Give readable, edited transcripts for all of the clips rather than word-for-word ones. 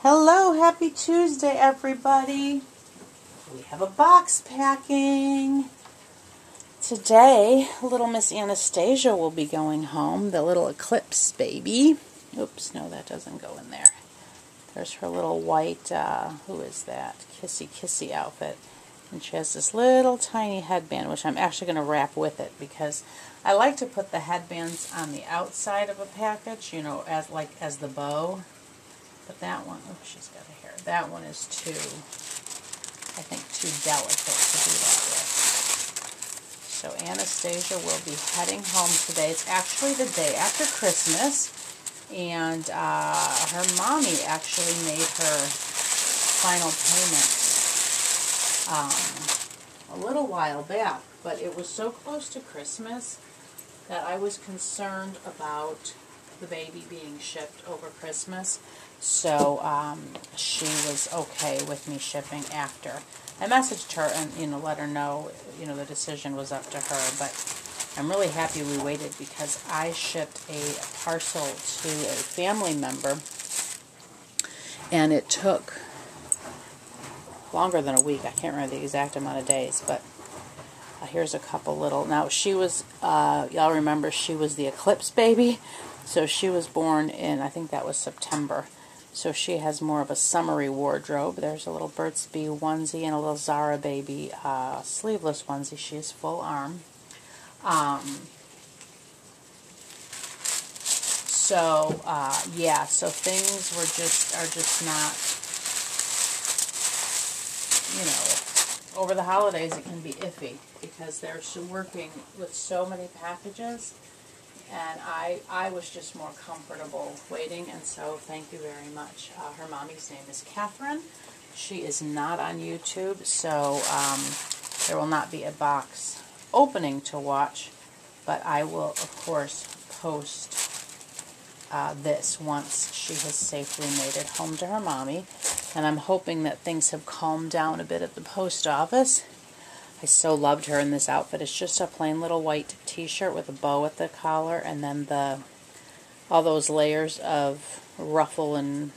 Hello, happy Tuesday, everybody. We have a box packing. Today, little Miss Anastasia will be going home, the little Eclipse baby. Oops, no, that doesn't go in there. There's her little white, who is that? Kissy Kissy outfit. And she has this little tiny headband, which I'm actually going to wrap with it because I like to put the headbands on the outside of a package, you know, as the bow. But that one, oh, she's got a hair. That one is too, I think, too delicate to do that with. So Anastasia will be heading home today. It's actually the day after Christmas, and her mommy actually made her final payment a little while back, but it was so close to Christmas that I was concerned about the baby being shipped over Christmas. So she was okay with me shipping after. I messaged her and let her know the decision was up to her. But I'm really happy we waited because I shipped a parcel to a family member, and it took longer than a week. I can't remember the exact amount of days, but here's a couple little. Now she was, y'all remember, she was the Eclipse baby, so she was born in, I think that was September. So she has more of a summery wardrobe. There's a little Burt's Bee onesie and a little Zara baby sleeveless onesie. She is full arm. Yeah, so things are just not, over the holidays it can be iffy because they're working with so many packages. And I was just more comfortable waiting, and so thank you very much. Her mommy's name is Catherine. She is not on YouTube, so there will not be a box opening to watch, but I will, of course, post this once she has safely made it home to her mommy. And I'm hoping that things have calmed down a bit at the post office. I so loved her in this outfit. It's just a plain little white t-shirt with a bow at the collar, and then all those layers of ruffle and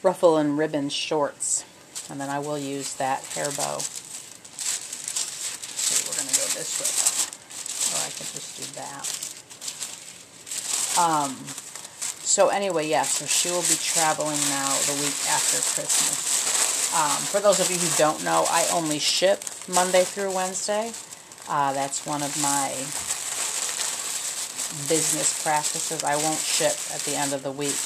ruffle and ribbon shorts. And then I will use that hair bow. Okay, we're going to go this way though. Or I could just do that. So anyway, yeah, so she will be traveling now the week after Christmas. For those of you who don't know, I only ship Monday through Wednesday. That's one of my business practices. I won't ship at the end of the week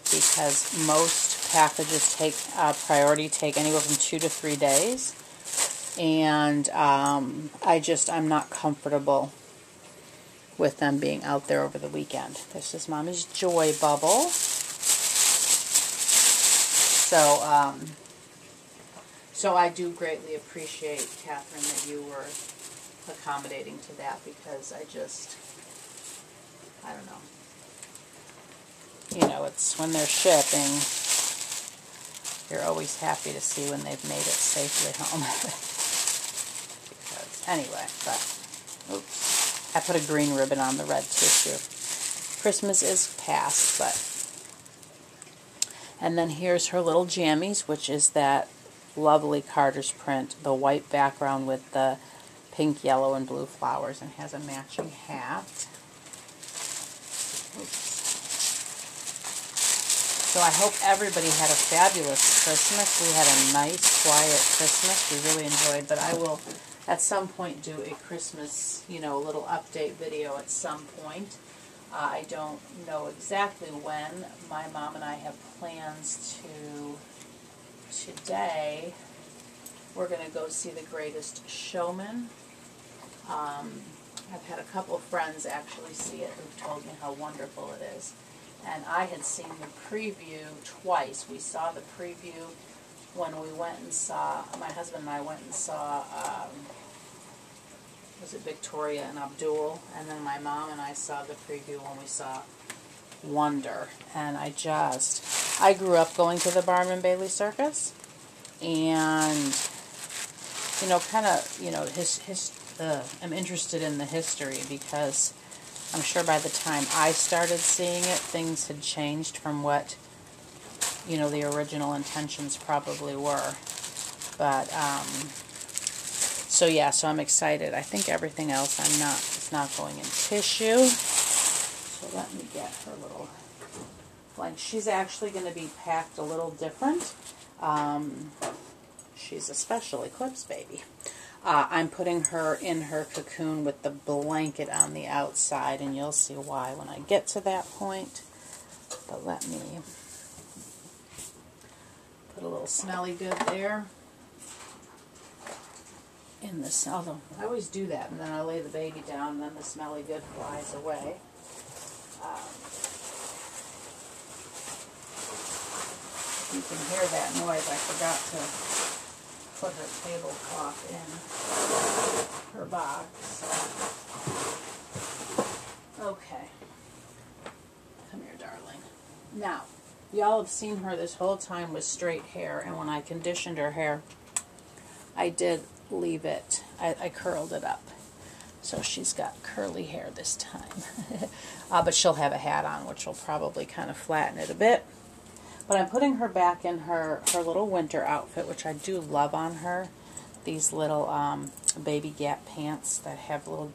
because most packages priority take anywhere from 2 to 3 days. And I'm not comfortable with them being out there over the weekend. This is Mommy's Joy Bubble. So I do greatly appreciate, Catherine, that you were accommodating to that because I don't know. It's when they're shipping, you're always happy to see when they've made it safely home. Anyway, oops, I put a green ribbon on the red tissue. Christmas is past, but. And then here's her little jammies, which is that lovely Carter's print, the white background with the pink, yellow, and blue flowers, and has a matching hat. Oops. So I hope everybody had a fabulous Christmas. We had a nice, quiet Christmas. We really enjoyed, but I will at some point do a Christmas, little update video at some point. I don't know exactly when. My mom and I have plans to, today, we're going to go see The Greatest Showman. I've had a couple of friends actually see it who've told me how wonderful it is. And I had seen the preview twice. We saw the preview when we went and saw, my husband and I went and saw, was it Victoria and Abdul? And then my mom and I saw the preview when we saw Wonder. And I grew up going to the Barnum Bailey Circus. And, I'm interested in the history because I'm sure by the time I started seeing it, things had changed from what, you know, the original intentions probably were. But, so yeah, so I'm excited. I think everything else it's not going in tissue. So let me get her little blank. She's actually going to be packed a little different. She's a special Eclipse baby. I'm putting her in her cocoon with the blanket on the outside, and you'll see why when I get to that point. But let me put a little smelly good there. In this, although I always do that, and then I lay the baby down, and then the smelly good flies away. You can hear that noise. I forgot to put her tablecloth in her box. Okay. Come here, darling. Now, y'all have seen her this whole time with straight hair, and when I conditioned her hair, I did leave it, I curled it up. So she's got curly hair this time. But she'll have a hat on, which will probably kind of flatten it a bit. But I'm putting her back in her little winter outfit, which I do love on her. These little baby Gap pants that have little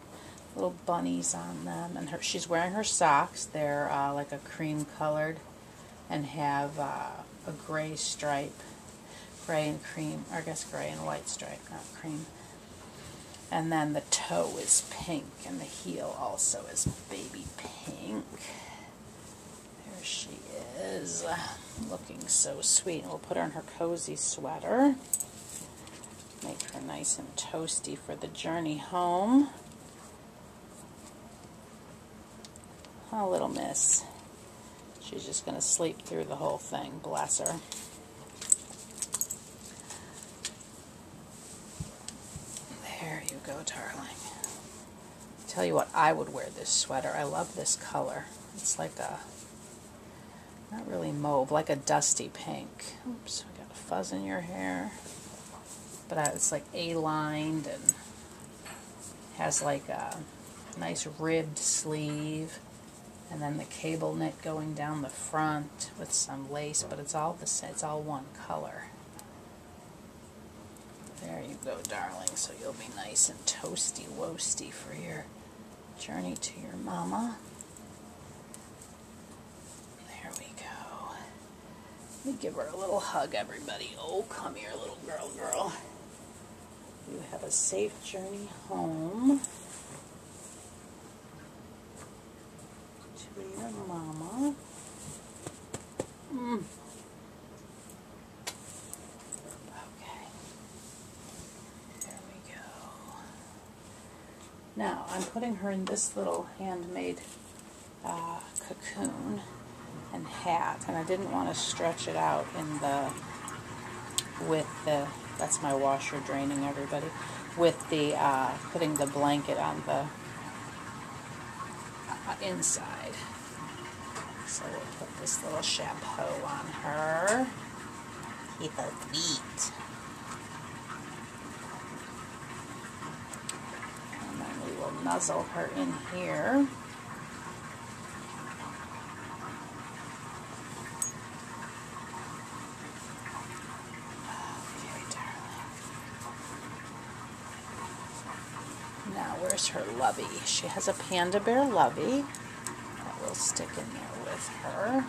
bunnies on them. And she's wearing her socks. They're like a cream colored and have a gray stripe. Gray and cream, or I guess gray and white stripe, not cream. And then the toe is pink, and the heel also is baby pink. There she is, looking so sweet. And we'll put her in her cozy sweater. Make her nice and toasty for the journey home. Oh, little miss. She's just going to sleep through the whole thing, bless her. There you go, darling. Tell you what, I would wear this sweater. I love this color. It's like a, not really mauve, like a dusty pink. Oops, we got a fuzz in your hair. But it's like A-lined and has like a nice ribbed sleeve. And then the cable knit going down the front with some lace, but it's all the same. It's all one color. There you go, darling. So you'll be nice and toasty-woasty for your journey to your mama. There we go. Let me give her a little hug, everybody. Oh, come here, little girl. You have a safe journey home to your mama. Now, I'm putting her in this little handmade cocoon and hat, and I didn't want to stretch it out that's my washer draining, everybody, with the, putting the blanket on the inside. So we'll put this little chapeau on her. Keep her feet. Nuzzle her in here. Okay, darling. Now, where's her lovey? She has a panda bear lovey that will stick in there with her.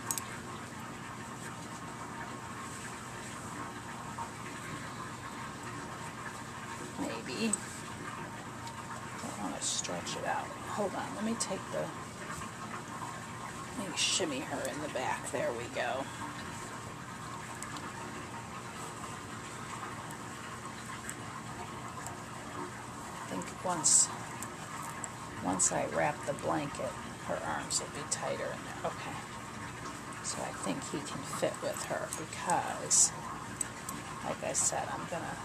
Maybe. Stretch it out. Hold on, let me shimmy her in the back. There we go. I think once I wrap the blanket, her arms will be tighter in there. Okay. So I think he can fit with her because, like I said, I'm gonna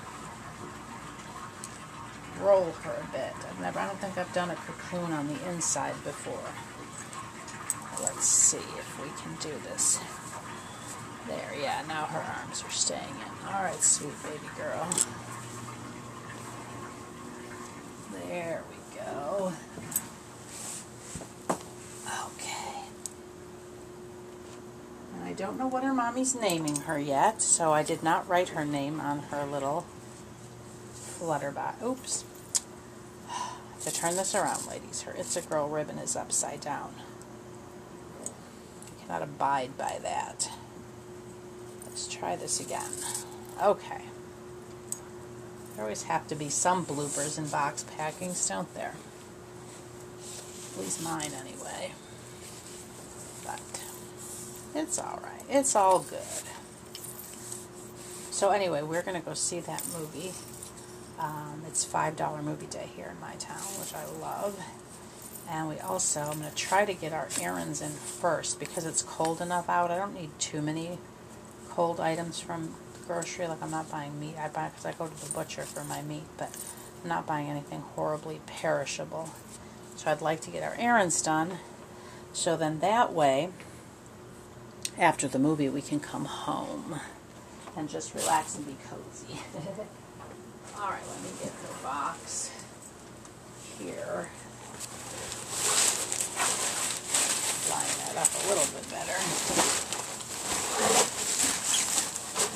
roll her a bit. I don't think I've done a cocoon on the inside before. Let's see if we can do this. There, yeah, now her arms are staying in. Alright, sweet baby girl. There we go. don't know what her mommy's naming her yet, so I did not write her name on her little flutter box. Oops. To turn this around, ladies, her It's a Girl ribbon is upside down. I cannot abide by that. Let's try this again. Okay. There always have to be some bloopers in box packings, don't there? At least mine, anyway. But it's all right. It's all good. So anyway, we're going to go see that movie. It's $5 movie day here in my town, which I love. And we also, I'm going to try to get our errands in first because it's cold enough out. I don't need too many cold items from the grocery. Like, I'm not buying meat. I buy because I go to the butcher for my meat, but I'm not buying anything horribly perishable. So I'd like to get our errands done. So then that way, after the movie, we can come home and just relax and be cozy. All right, let me get the box here. Line that up a little bit better.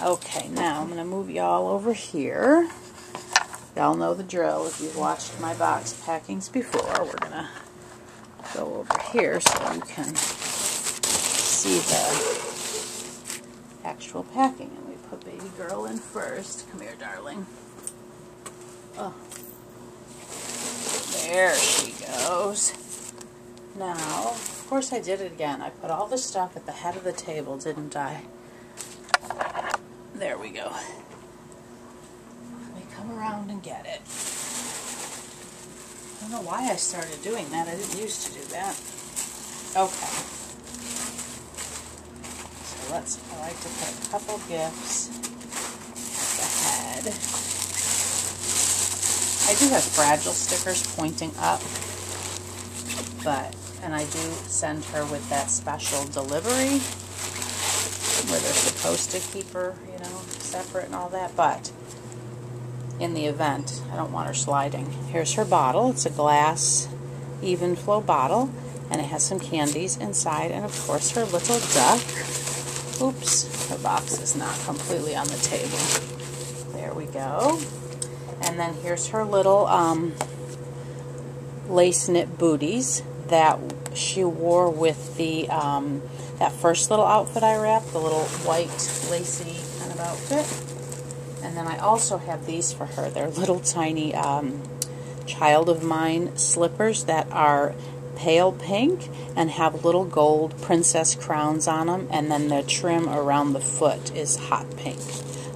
Okay, now I'm going to move y'all over here. Y'all know the drill. If you've watched my box packings before, we're going to go over here so you can see the actual packing. And we put baby girl in first. Come here, darling. Oh, there she goes. Now, of course I did it again. I put all the stuff at the head of the table, didn't I? There we go. Let me come around and get it. I don't know why I started doing that. I didn't used to do that. Okay. So I like to put a couple gifts at the head. I do have fragile stickers pointing up, and I do send her with that special delivery where they're supposed to keep her, separate and all that, but in the event, I don't want her sliding. Here's her bottle. It's a glass even flow bottle, and it has some candies inside, and of course her little duck. Oops, her box is not completely on the table. There we go. And then here's her little lace knit booties that she wore with the that first little outfit I wrapped, the little white lacy kind of outfit. And then I also have these for her. They're little tiny Child of Mine slippers that are pale pink and have little gold princess crowns on them, and then the trim around the foot is hot pink.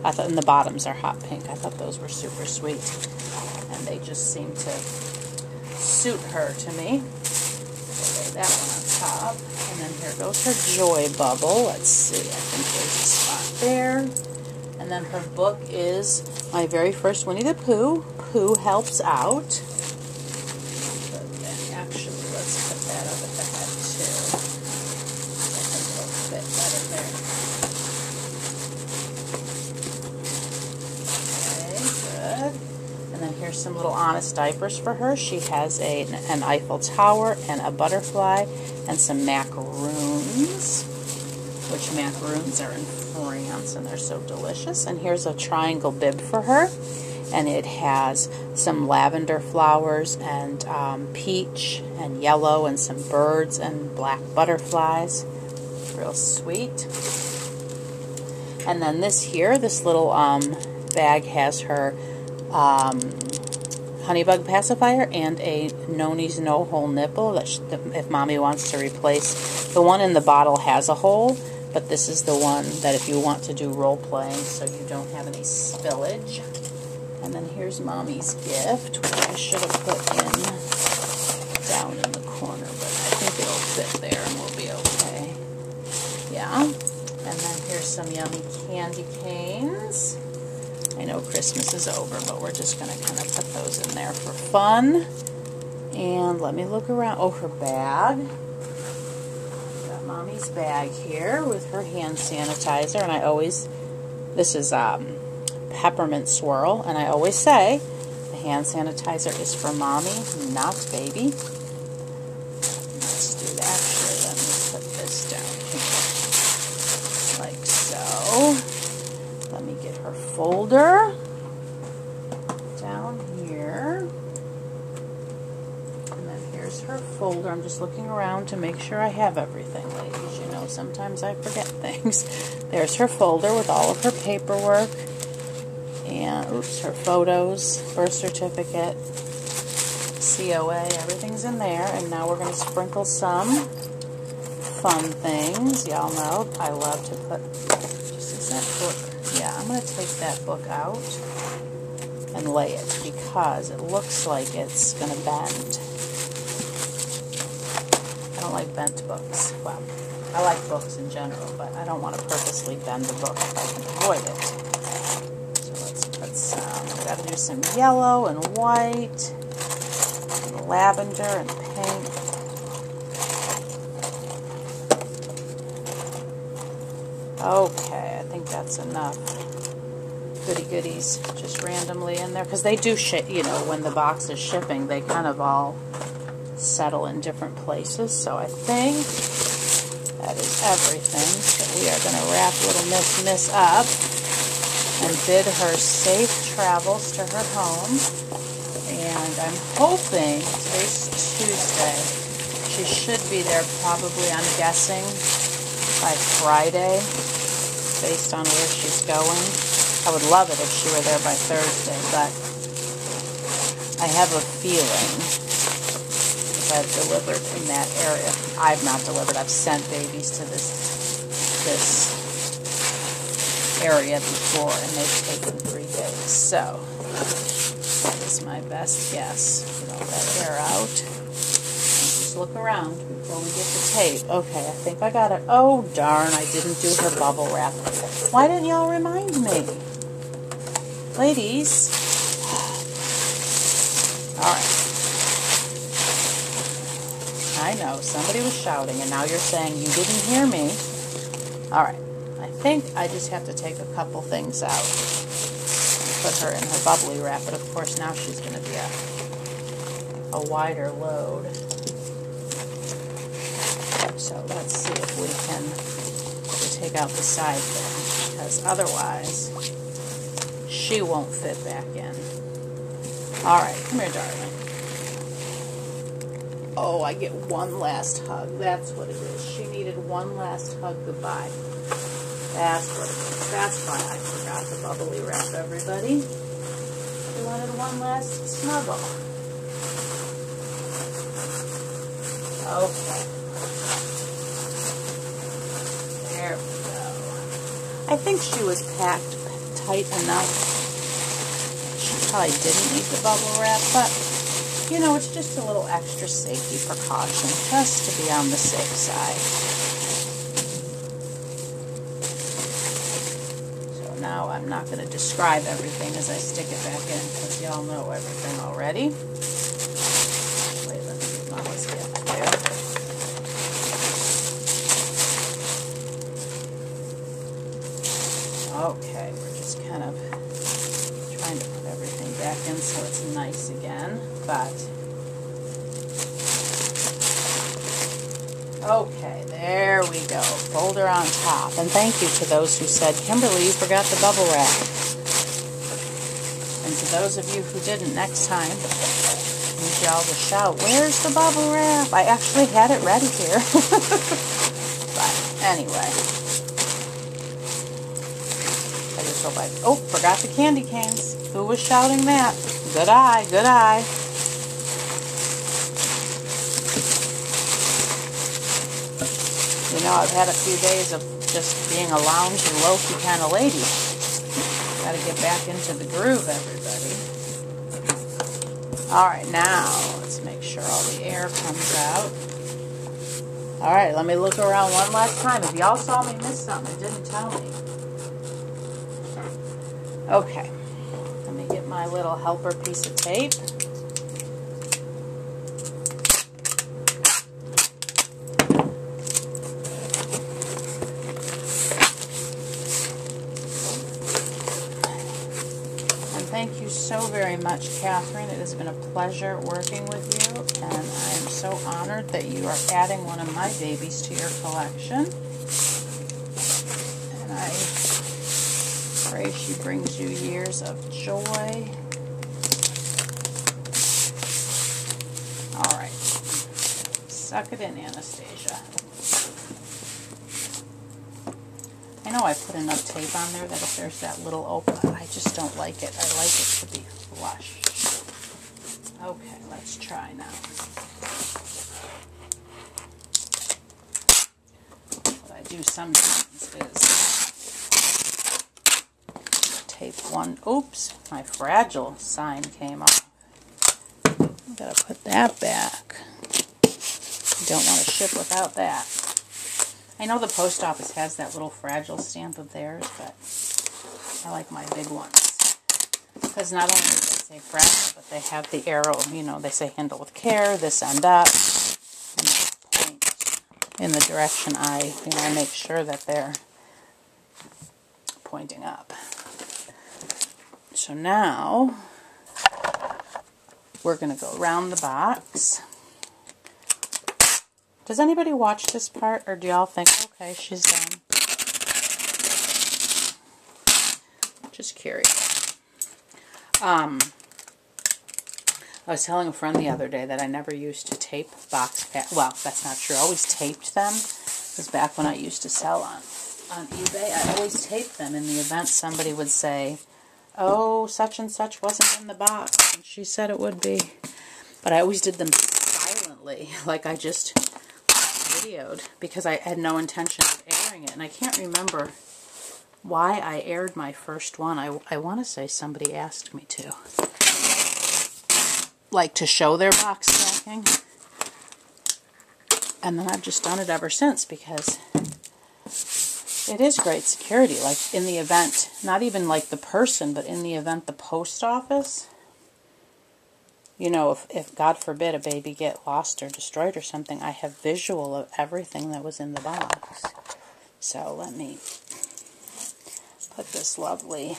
And the bottoms are hot pink. I thought those were super sweet, and they just seem to suit her to me. Lay that one on top, and then here goes her joy bubble. Let's see, I think there's a spot there. And then her book is my very first Winnie the Pooh. Pooh Helps Out. Actually, let's put that up at the head too. I think it'll fit better there. And then here's some little Honest diapers for her. She has an Eiffel Tower and a butterfly and some macaroons, which macaroons are in France and they're so delicious. And here's a triangle bib for her, and it has some lavender flowers and peach and yellow and some birds and black butterflies. Real sweet. And then this little bag has her honeybug pacifier and a Noni's no hole nipple that if mommy wants to replace. The one in the bottle has a hole, but this is the one that if you want to do role playing so you don't have any spillage. And then here's mommy's gift, which I should have put down in the corner, but I think it'll fit there and we'll be okay. Yeah. And then here's some yummy candy canes. I know Christmas is over, but we're just going to kind of put those in there for fun. And let me look around. Oh, her bag. Got mommy's bag here with her hand sanitizer. And this is peppermint swirl. And I always say the hand sanitizer is for mommy, not baby. Let's do that. Actually, let me put this down here. folder down here. And then here's her folder. I'm just looking around to make sure I have everything, ladies. You know, sometimes I forget things. There's her folder with all of her paperwork. And, oops, her photos, birth certificate, COA, everything's in there. And now we're going to sprinkle some fun things. Y'all know I love to put, is that book? Yeah, I'm going to take that book out and lay it because it looks like it's going to bend. I don't like bent books. Well, I like books in general, but I don't want to purposely bend the book if I can avoid it. We've got to do some yellow and white, and lavender and pink. Okay, I think that's enough goody goodies just randomly in there because they do ship. You know, when the box is shipping, they kind of all settle in different places. So I think that is everything. So we are going to wrap little Miss up and bid her safe travels to her home. And I'm hoping, today's Tuesday, she should be there probably, I'm guessing, by Friday, based on where she's going. I would love it if she were there by Thursday, but I have a feeling, because I've delivered in that area. I've not delivered, I've sent babies to this area before, and they've taken 3 days. So that is my best guess. Get all that air out. Just look around before we get the tape. Okay, I think I got it. Oh darn, I didn't do her bubble wrap. Why didn't y'all remind me? Ladies. Alright. I know, somebody was shouting, and now you're saying you didn't hear me. Alright. I think I just have to take a couple things out and put her in her bubbly wrap, but of course now she's going to be a wider load. So let's see if we can take out the side thing, because otherwise she won't fit back in. Alright, come here, darling. Oh, I get one last hug. That's what it is. She needed one last hug goodbye. That's what it is. That's why I forgot the bubbly wrap, everybody. She wanted one last snuggle. Okay. There we go. I think she was packed tight enough. She probably didn't need the bubble wrap, but, you know, it's just a little extra safety precaution, just to be on the safe side. Now I'm not going to describe everything as I stick it back in because y'all know everything already. Wait, let me get Mama's gift there. Okay, we're just kind of trying to put everything back in so it's nice again, but okay, there we go. Folder on top. And thank you to those who said, Kimberly, you forgot the bubble wrap. And to those of you who didn't, next time, I need y'all to shout, where's the bubble wrap? I actually had it ready here. But anyway. I just hope I... Oh, forgot the candy canes. Who was shouting that? Good eye, good eye. You know, I've had a few days of just being a lounge and low-key kind of lady. Got to get back into the groove, everybody. Alright, now, let's make sure all the air comes out. Alright, let me look around one last time. If y'all saw me miss something, it didn't tell me. Okay, let me get my little helper piece of tape. Thank you so very much, Catherine. It has been a pleasure working with you, and I am so honored that you are adding one of my babies to your collection. And I Pray she brings you years of joy. All right. Suck it in, Anastasia. I know I put enough tape on there that if there's that little open, I just don't like it. I like it to be flush. Okay, let's try now. What I do sometimes is tape one. Oops, my fragile sign came off. I've got to put that back. You don't want to ship without that. I know the post office has that little fragile stamp of theirs, but I like my big ones. Because not only do they say fragile, but they have the arrow, you know, they say handle with care, this end up, and they point in the direction I make sure that they're pointing up. So now, we're going to go around the box. Does anybody watch this part, or do y'all think, okay, she's done? Just curious. I was telling a friend the other day that I never used to tape box packs. Well, that's not true. I always taped them. It was back when I used to sell on eBay. I always taped them in the event somebody would say, oh, such and such wasn't in the box. And she said it would be. But I always did them silently, like I just videoed, because I had no intention of airing it. And I can't remember why I aired my first one. I want to say somebody asked me to. Like to show their box packing. And then I've just done it ever since, because it is great security. Like in the event, not even like the person, but in the event the post office, you know, if God forbid a baby get lost or destroyed or something, I have visual of everything that was in the box. So let me put this lovely,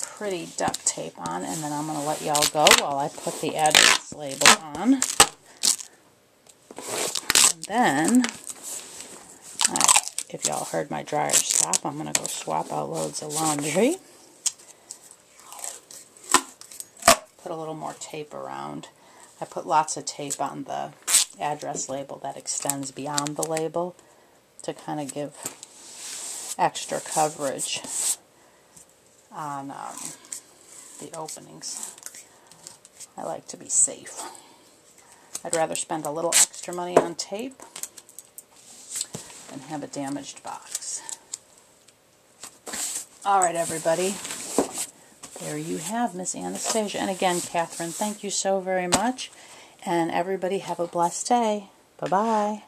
pretty duct tape on, and then I'm going to let y'all go while I put the address label on. And then, if y'all heard my dryer stop, I'm going to go swap out loads of laundry. Put a little more tape around. I put lots of tape on the address label that extends beyond the label to kind of give extra coverage on the openings. I like to be safe. I'd rather spend a little extra money on tape than have a damaged box. Alright, everybody. There you have Miss Anastasia. And again, Catherine, thank you so very much. And everybody have a blessed day. Bye-bye.